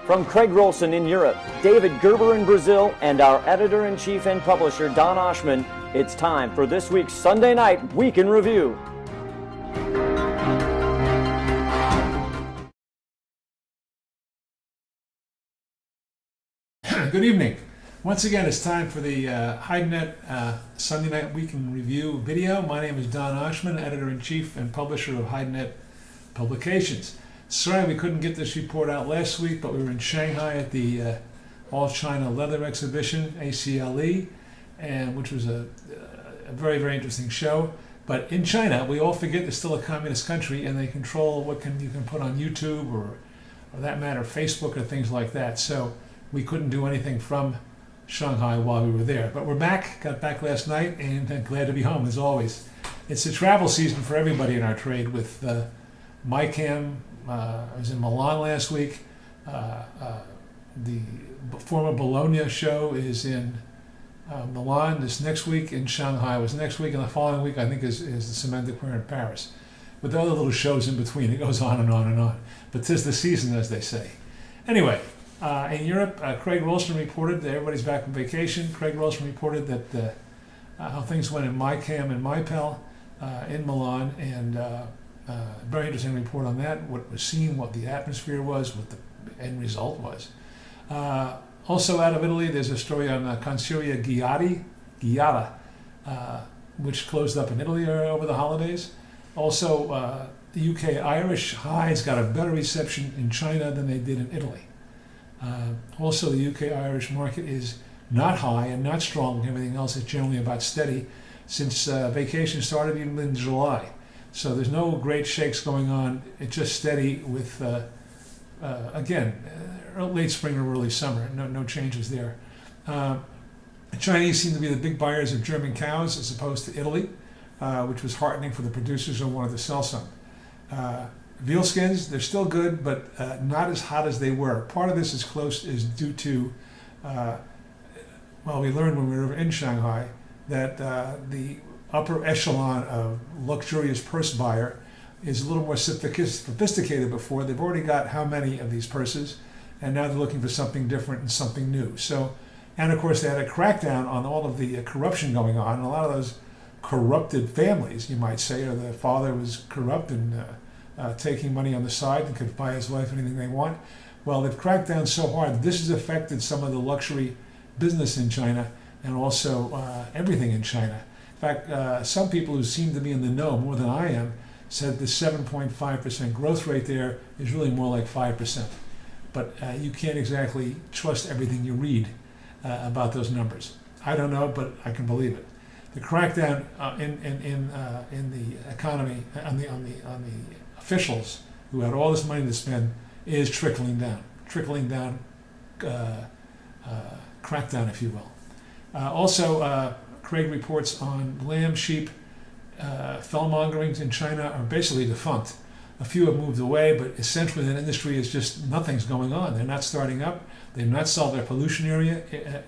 From Craig Rolson in Europe, David Gerber in Brazil, and our editor-in-chief and publisher, Don Oshman, it's time for this week's Sunday Night Week in Review. Good evening. Once again, it's time for the HideNet Sunday Night Week in Review video. My name is Don Oshman, editor-in-chief and publisher of HideNet Publications. Sorry we couldn't get this report out last week, but we were in Shanghai at the All China Leather Exhibition, ACLE, and which was a very, very interesting show. But in China, we all forget they're still a communist country, and they control what you can put on YouTube or that matter, Facebook or things like that. So we couldn't do anything from Shanghai while we were there. But we're back, got back last night, and glad to be home as always. It's a travel season for everybody in our trade with MyCam. I was in Milan last week. The former Bologna show is in Milan this next week. In Shanghai was next week, and the following week I think is the Semaine de Cuir in Paris. With other little shows in between, it goes on and on and on. But 'tis the season, as they say. Anyway, in Europe, Craig Rolson reported that everybody's back from vacation. Craig Rolson reported that how things went in MyCam and MyPel in Milan, and very interesting report on that, what was seen, what the atmosphere was, what the end result was. Also out of Italy, there's a story on Consiglio Ghiata, which closed up in Italy over the holidays. Also, the UK Irish hides got a better reception in China than they did in Italy. Also, the UK Irish market is not high and not strong. Everything else is generally about steady since vacation started even in July. So there's no great shakes going on. It's just steady with, again, late spring or early summer. No changes there. The Chinese seem to be the big buyers of German cows as opposed to Italy, which was heartening for the producers who wanted to sell some. Veal skins, they're still good, but not as hot as they were. Part of this is due to, well, we learned when we were in Shanghai that the upper echelon of luxurious purse buyer is a little more sophisticated before. They've already got how many of these purses, and now they're looking for something different and something new. So, and of course they had a crackdown on all of the corruption going on. And a lot of those corrupted families, you might say, or the father was corrupt and taking money on the side and could buy his wife anything they want. Well, they've cracked down so hard. This has affected some of the luxury business in China and also everything in China. In fact, some people who seem to be in the know more than I am said the 7.5% growth rate there is really more like 5%. But you can't exactly trust everything you read about those numbers. I don't know, but I can believe it. The crackdown in the economy on the officials who had all this money to spend is trickling down, crackdown, if you will. Also, Craig reports on lamb, sheep, fellmongerings in China are basically defunct. A few have moved away, but essentially that industry is just, nothing's going on. They're not starting up. They've not solved their pollution area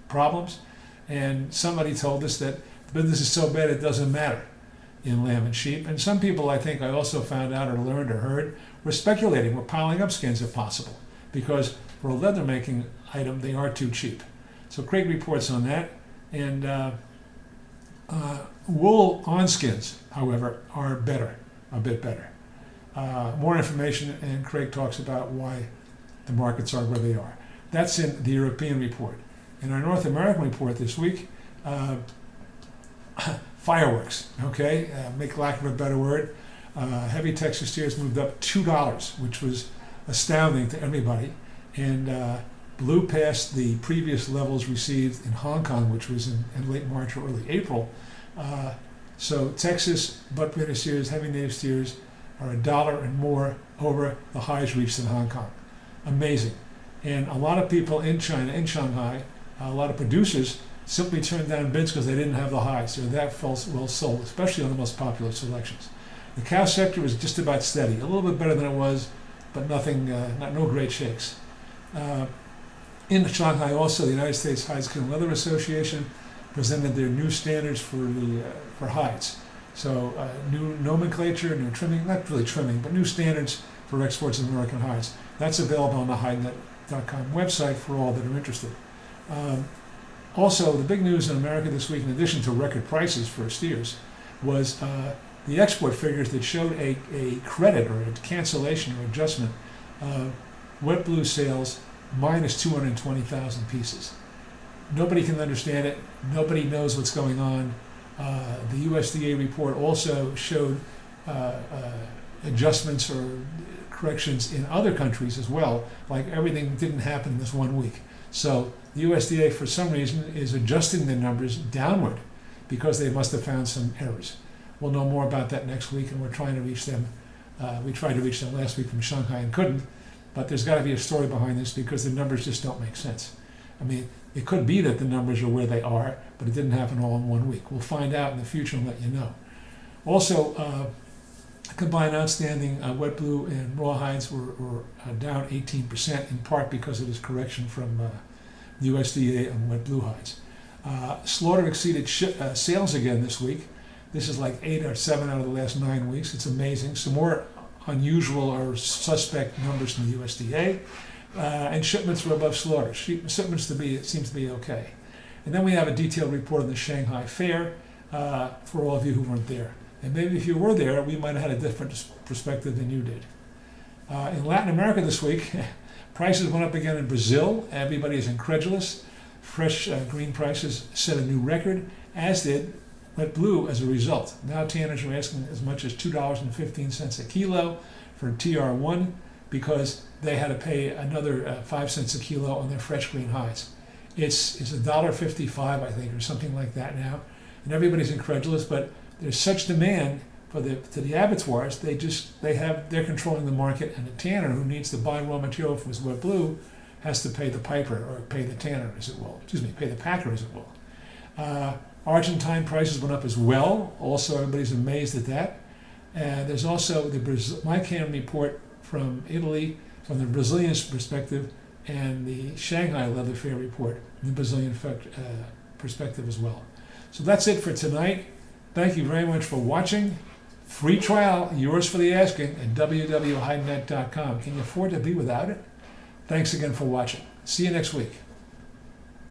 problems. And somebody told us that the business is so bad it doesn't matter in lamb and sheep. And some people, I think I also found out or learned or heard, were speculating, were piling up skins if possible, because for a leather making item, they are too cheap. So Craig reports on that. And wool on skins, however, are a bit better. More information, and Craig talks about why the markets are where they are. That's in the European report. In our North American report this week, fireworks, okay? Make lack of a better word. Heavy Texas steers moved up $2, which was astounding to everybody, and blew past the previous levels received in Hong Kong, which was in late March or early April. So Texas butt-beater steers, heavy native steers, are $1 and more over the highs reached in Hong Kong. Amazing. And a lot of people in China, in Shanghai, a lot of producers simply turned down bids because they didn't have the highs. They're that well sold, especially on the most popular selections. The cow sector is just about steady, a little bit better than it was, but nothing, no great shakes. In Shanghai also, the United States Hide Skin and Leather Association presented their new standards for hides. So new nomenclature, new trimming, not really trimming, but new standards for exports of American hides. That's available on the HideNet.com website for all that are interested. Also, the big news in America this week, in addition to record prices for steers, was the export figures that showed a credit or a cancellation or adjustment of wet blue sales minus 220,000 pieces. Nobody can understand it. Nobody knows what's going on. The USDA report also showed adjustments or corrections in other countries as well, like everything didn't happen this 1 week. So the USDA, for some reason, is adjusting the numbers downward because they must have found some errors. We'll know more about that next week, and we're trying to reach them. We tried to reach them last week from Shanghai and couldn't, but there's got to be a story behind this because the numbers just don't make sense. I mean, it could be that the numbers are where they are, but it didn't happen all in 1 week. We'll find out in the future and let you know. Also, combined outstanding wet blue and raw hides were down 18%, in part because of this correction from the USDA on wet blue hides. Slaughter exceeded sales again this week. This is like 8 or 7 out of the last 9 weeks. It's amazing. Some more unusual or suspect numbers from the USDA. And shipments were above slaughter. Shipments seems to be okay. And then we have a detailed report on the Shanghai Fair for all of you who weren't there. And maybe if you were there, we might have had a different perspective than you did. In Latin America this week, prices went up again in Brazil. Everybody is incredulous. Fresh green prices set a new record, as did wet blue as a result. Now tanners are asking as much as $2.15 a kilo for TR1 because they had to pay another 5 cents a kilo on their fresh green hides. It's $1.55, I think, or something like that now. And everybody's incredulous, but there's such demand for the abattoirs, they're controlling the market, and the tanner who needs to buy raw material for his wet blue has to pay the piper, or pay the tanner as it will. Pay the packer as it will. Argentine prices went up as well. Also, everybody's amazed at that. And there's also the MyCam report from Italy, from the Brazilian perspective, and the Shanghai Leather Fair report, the Brazilian perspective as well. So that's it for tonight. Thank you very much for watching. Free trial, yours for the asking, at www.HideNet.com. Can you afford to be without it? Thanks again for watching. See you next week.